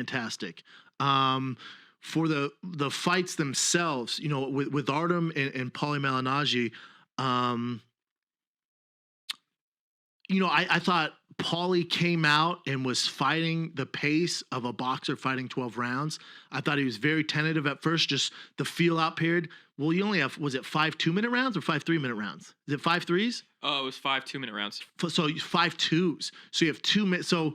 fantastic. For the fights themselves, with Artem and Paulie Malignaggi, I thought Paulie came out and was fighting the pace of a boxer fighting 12 rounds. I thought he was very tentative at first, just the feel out period. Well, you only have, was it 5 2-minute rounds or 5 3-minute rounds? Is it 5 threes? Oh, it was 5 2-minute rounds. So 5 twos. So you have 2 minutes. So,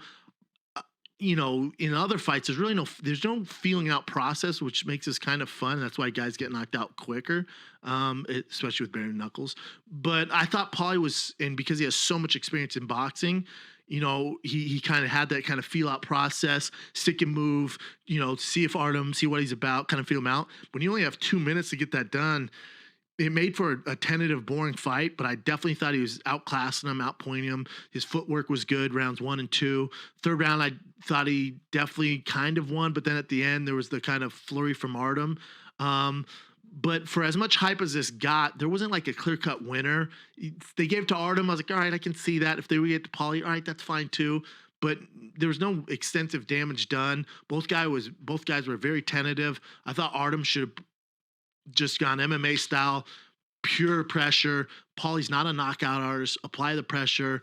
in other fights, there's no feeling out process, which makes this kind of fun. That's why guys get knocked out quicker, especially with bare knuckles. But I thought Paulie was, and because he has so much experience in boxing, he kind of had that kind of feel out process, stick and move, see if Artem, see what he's about, kind of feel him out. When you only have 2 minutes to get that done, it made for a tentative, boring fight, but I definitely thought he was outclassing him, outpointing him. His footwork was good, rounds 1 and 2. Third round, I thought he definitely kind of won, but then at the end, there was the kind of flurry from Artem. But for as much hype as this got, there wasn't like a clear-cut winner. They gave it to Artem. I was like, all right, I can see that. If they would get to Paulie, all right, that's fine too. But there was no extensive damage done. Both guys were very tentative. I thought Artem should have just gone MMA style, pure pressure. Paulie's not a knockout artist. Apply the pressure.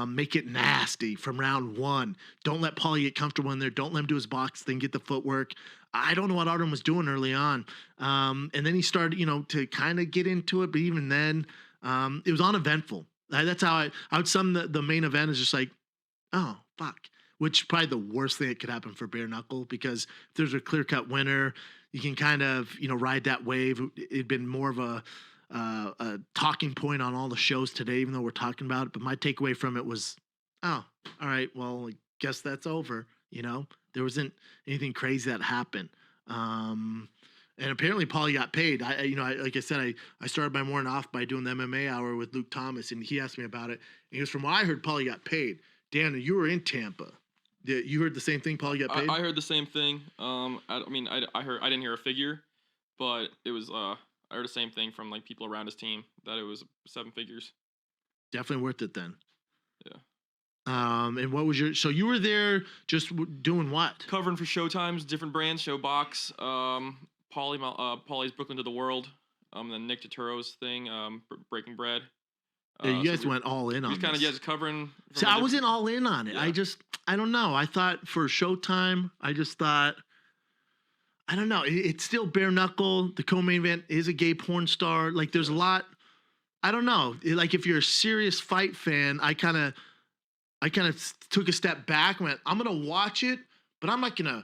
Make it nasty from round 1. Don't let Paulie get comfortable in there. Don't let him do his box thing, get the footwork. I don't know what Artem was doing early on. And then he started, to kind of get into it. But even then, it was uneventful. That's how I would sum the main event is just like, oh, fuck. Which is probably the worst thing that could happen for bare knuckle, because if there's a clear-cut winner, you can kind of, ride that wave. It'd been more of a talking point on all the shows today, even though we're talking about it. But my takeaway from it was, oh, all right, well, I guess that's over. There wasn't anything crazy that happened. And apparently Paulie got paid. Like I said, I started my morning off by doing the MMA hour with Luke Thomas, and he asked me about it. And he goes, from what I heard, Paulie got paid. Dan, you were in Tampa. You heard the same thing? Paulie got paid? I heard the same thing. I didn't hear a figure, but it was I heard the same thing from like people around his team that it was 7 figures. Definitely worth it then. Yeah. And what was so you were there just doing what? Covering for Showtime's different brands, Showbox, Paulie's Brooklyn to the World, then Nick Turturro's thing, Breaking Bread. Yeah, you guys went all in on it. He's kind of just covering. See, I wasn't all in on it. Yeah. I don't know. I thought for Showtime, I don't know. It's still bare knuckle. The co-main event is a gay porn star. Like, there's a lot. I don't know. Like, if you're a serious fight fan, I kind of took a step back and went, I'm going to watch it, but I'm not going to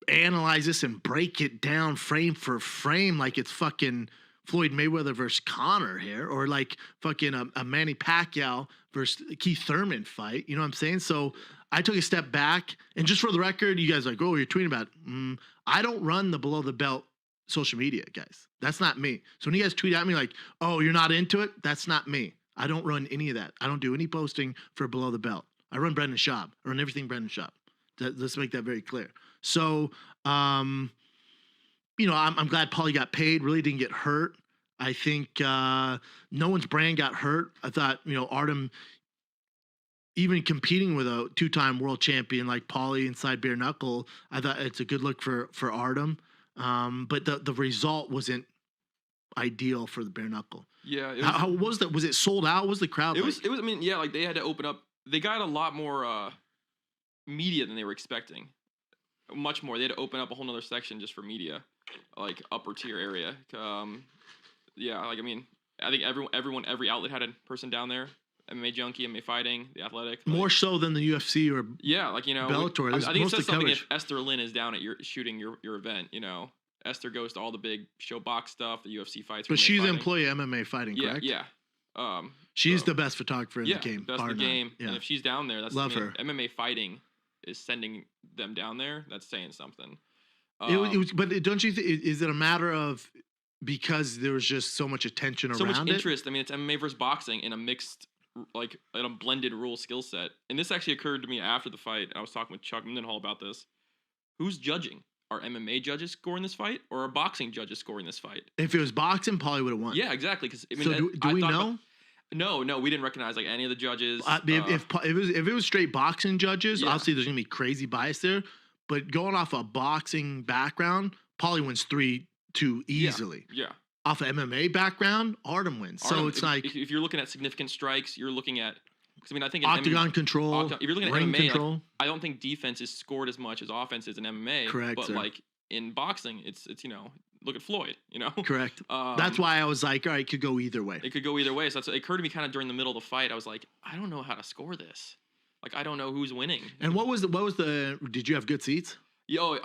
analyze this and break it down frame for frame like it's fucking Floyd Mayweather versus Conor here, or like fucking a Manny Pacquiao versus Keith Thurman fight. You know what I'm saying? So I took a step back, and just for the record, you guys are like, oh, you're tweeting about it. I don't run the below the belt social media, guys. That's not me. So when you guys tweet at me like, oh, you're not into it, that's not me. I don't run any of that. I don't do any posting for below the belt. I run Brendan Schaub. I run everything Brendan Schaub. Let's make that very clear. So, I'm glad Paulie got paid, really didn't get hurt. I think no one's brand got hurt. I thought, Artem, even competing with a 2-time world champion like Paulie inside bare knuckle, I thought it's a good look for Artem. But the result wasn't ideal for the bare knuckle. Yeah. How was that? Was it sold out? What was the crowd? It was, I mean, yeah, like they had to open up. They got a lot more media than they were expecting. Much more. They had to open up a whole nother section just for media, like upper tier area. Yeah, like, I mean, I think every outlet had a person down there. MMA Junkie, MMA Fighting, The Athletic. More so than the UFC or Bellator. I think it says something if Esther Lynn is down at shooting your event, Esther goes to all the big show box stuff, the UFC fights. But she's an employee of MMA Fighting, correct? Yeah. She's the best photographer in the game. Best in the game. Yeah. And if she's down there, Love her. MMA Fighting is sending them down there. That's saying something. But don't you think, is it a matter of because there was just so much attention around it? So much interest. I mean, it's MMA versus boxing in a mixed, like, in a blended rule skill set. And this actually occurred to me after the fight. I was talking with Chuck Mindenhall about this. Who's judging? Are MMA judges scoring this fight, or are boxing judges scoring this fight? If it was boxing, Paulie would have won. Yeah, exactly. Because do we know? No, we didn't recognize like any of the judges. If it was straight boxing judges, obviously there's gonna be crazy bias there. But going off a boxing background, Paulie wins 3-2 Yeah, easily. yeah. Off a MMA background, Artem wins. So Artem, it's if, like if you're looking at significant strikes, you're looking at because I mean I think in octagon control, if you're looking at ring MMA, control. like, I don't think defense is scored as much as offense is in MMA. Correct, But sir. like in boxing, it's look at Floyd. Correct. Um, That's why I was like, all right, it could go either way. It could go either way. So it occurred to me kind of during the middle of the fight. I was like, I don't know how to score this. Like I don't know who's winning. And what was the? Did you have good seats? Yeah.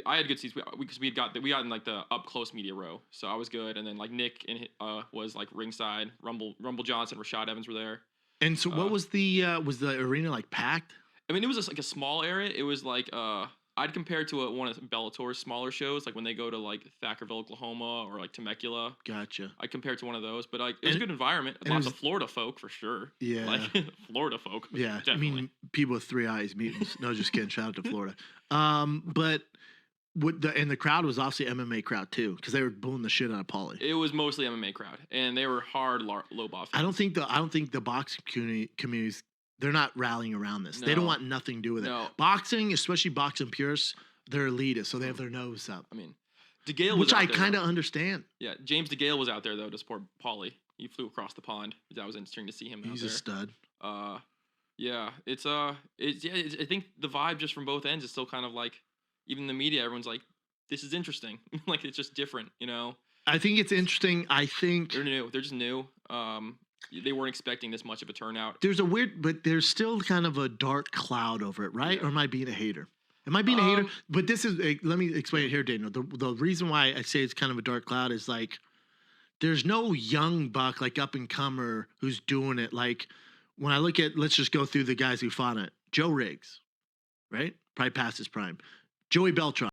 I had good seats because we got in like the up close media row, so I was good. And then like Nick was like ringside. Rumble Johnson, Rashad Evans were there. And so, what was the arena like packed? I mean, it was just like a small area. It was like I'd compare it to one of Bellator's smaller shows, like when they go to like Thackerville, Oklahoma, or like Temecula. Gotcha. I compare it to one of those, but like it was a good environment. Lots of Florida folk for sure. Yeah, like Florida folk. Yeah, definitely. I mean, people with 3 eyes, mutants. No, just kidding. Shout out to Florida. But the crowd was obviously MMA crowd too, because they were booing the shit out of Paulie. It was mostly MMA crowd, and they were hard Lobov fans. I don't think the boxing communities, they're not rallying around this. They don't want nothing to do with it. Boxing, especially boxing purists, they're elitist, so they have their nose up. I mean, DeGale was which out I there, kind of understand. Yeah, James DeGale was out there though to support Paulie. He flew across the pond. That was interesting to see him. He's out a there. stud. Yeah, I think the vibe just from both ends is still kind of like, even the media, everyone's like, this is interesting. Like it's just different, I think it's interesting. I think they're new. They're just new. They weren't expecting this much of a turnout. But there's still kind of a dark cloud over it, right? Yeah. Or am I being a hater? Am I being a hater? But this is, let me explain it here, Daniel. The reason why I say it's kind of a dark cloud is like, there's no young buck, like up and comer who's doing it. Like when I look at, let's just go through the guys who fought it. Joe Riggs, right? Probably past his prime. Joey Beltran.